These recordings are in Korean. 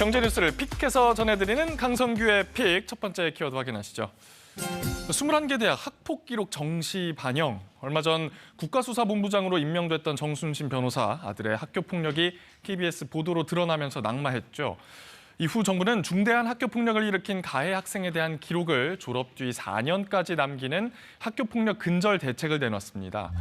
경제 뉴스를 픽해서 전해드리는 강성규의 픽. 첫 번째 키워드 확인하시죠. 21개 대학 학폭 기록 정시 반영. 얼마 전 국가수사본부장으로 임명됐던 정순신 변호사 아들의 학교 폭력이 KBS 보도로 드러나면서 낙마했죠. 이후 정부는 중대한 학교 폭력을 일으킨 가해 학생에 대한 기록을 졸업 뒤 4년까지 남기는 학교 폭력 근절 대책을 내놨습니다.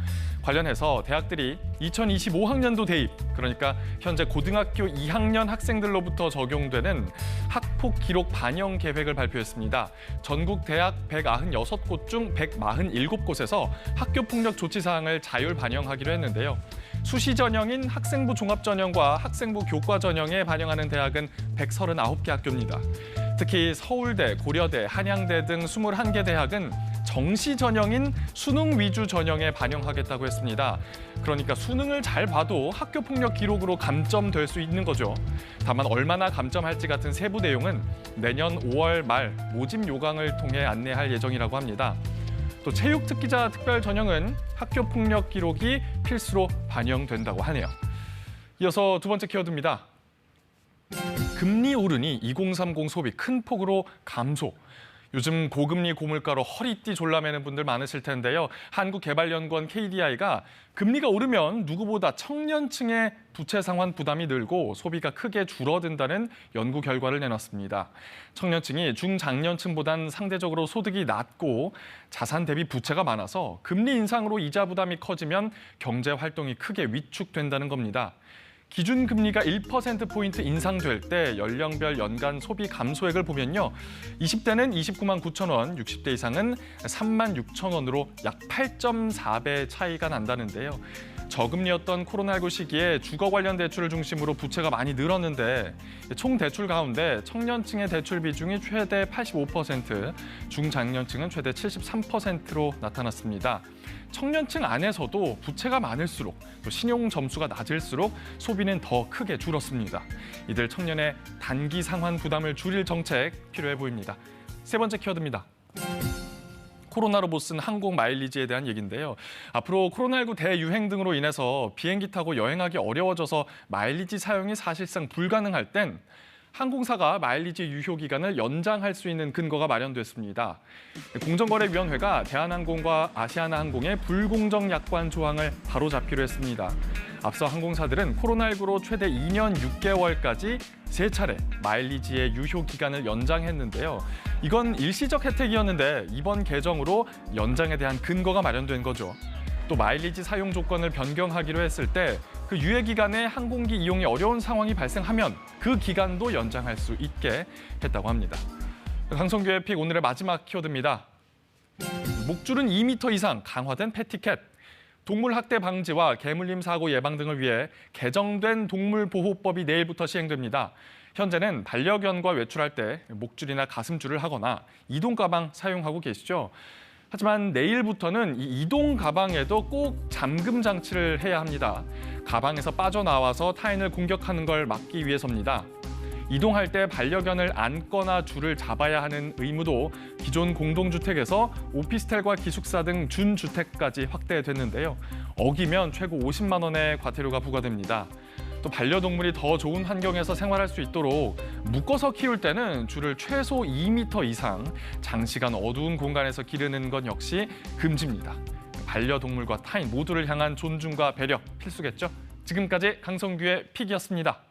관련해서 대학들이 2025학년도 대입, 그러니까 현재 고등학교 2학년 학생들로부터 적용되는 학폭 기록 반영 계획을 발표했습니다. 전국 대학 196곳 중 147곳에서 학교 폭력 조치 사항을 자율 반영하기로 했는데요. 수시 전형인 학생부 종합 전형과 학생부 교과 전형에 반영하는 대학은 139개 학교입니다. 특히 서울대, 고려대, 한양대 등 21개 대학은 정시 전형인 수능 위주 전형에 반영하겠다고 했습니다. 그러니까 수능을 잘 봐도 학교 폭력 기록으로 감점될 수 있는 거죠. 다만 얼마나 감점할지 같은 세부 내용은 내년 5월 말 모집 요강을 통해 안내할 예정이라고 합니다. 또 체육특기자 특별 전형은 학교 폭력 기록이 필수로 반영된다고 하네요. 이어서 두 번째 키워드입니다. 금리 오르니 2030 소비 큰 폭으로 감소. 요즘 고금리 고물가로 허리띠 졸라매는 분들 많으실 텐데요. 한국개발연구원 KDI가 금리가 오르면 누구보다 청년층의 부채 상환 부담이 늘고 소비가 크게 줄어든다는 연구 결과를 내놨습니다. 청년층이 중장년층보단 상대적으로 소득이 낮고 자산 대비 부채가 많아서 금리 인상으로 이자 부담이 커지면 경제 활동이 크게 위축된다는 겁니다. 기준금리가 1%포인트 인상될 때 연령별 연간 소비 감소액을 보면요. 20대는 29만 9천 원, 60대 이상은 3만 6천 원으로 약 8.4배 차이가 난다는데요. 저금리였던 코로나19 시기에 주거 관련 대출을 중심으로 부채가 많이 늘었는데 총 대출 가운데 청년층의 대출 비중이 최대 85%, 중장년층은 최대 73%로 나타났습니다. 청년층 안에서도 부채가 많을수록 또 신용 점수가 낮을수록 소비는 더 크게 줄었습니다. 이들 청년의 단기 상환 부담을 줄일 정책 필요해 보입니다. 세 번째 키워드입니다. 코로나로 못 쓴 항공 마일리지에 대한 얘기인데요. 앞으로 코로나19 대유행 등으로 인해서 비행기 타고 여행하기 어려워져서 마일리지 사용이 사실상 불가능할 땐 항공사가 마일리지 유효 기간을 연장할 수 있는 근거가 마련됐습니다. 공정거래위원회가 대한항공과 아시아나항공의 불공정 약관 조항을 바로잡기로 했습니다. 앞서 항공사들은 코로나19로 최대 2년 6개월까지 3차례 마일리지의 유효 기간을 연장했는데요. 이건 일시적 혜택이었는데 이번 개정으로 연장에 대한 근거가 마련된 거죠. 또 마일리지 사용 조건을 변경하기로 했을 때 그 유예 기간에 항공기 이용이 어려운 상황이 발생하면 그 기간도 연장할 수 있게 했다고 합니다. 강성규의 픽 오늘의 마지막 키워드입니다. 목줄은 2m 이상 강화된 패티캣. 동물 학대 방지와 개물림 사고 예방 등을 위해 개정된 동물보호법이 내일부터 시행됩니다. 현재는 반려견과 외출할 때 목줄이나 가슴줄을 하거나 이동 가방 사용하고 계시죠. 하지만 내일부터는 이 이동 가방에도 꼭 잠금 장치를 해야 합니다. 가방에서 빠져나와서 타인을 공격하는 걸 막기 위해서입니다. 이동할 때 반려견을 안거나 줄을 잡아야 하는 의무도 기존 공동주택에서 오피스텔과 기숙사 등 준주택까지 확대됐는데요. 어기면 최고 50만 원의 과태료가 부과됩니다. 또 반려동물이 더 좋은 환경에서 생활할 수 있도록 묶어서 키울 때는 줄을 최소 2m 이상, 장시간 어두운 공간에서 기르는 건 역시 금지입니다. 반려동물과 타인 모두를 향한 존중과 배려 필수겠죠? 지금까지 강성규의 픽이었습니다.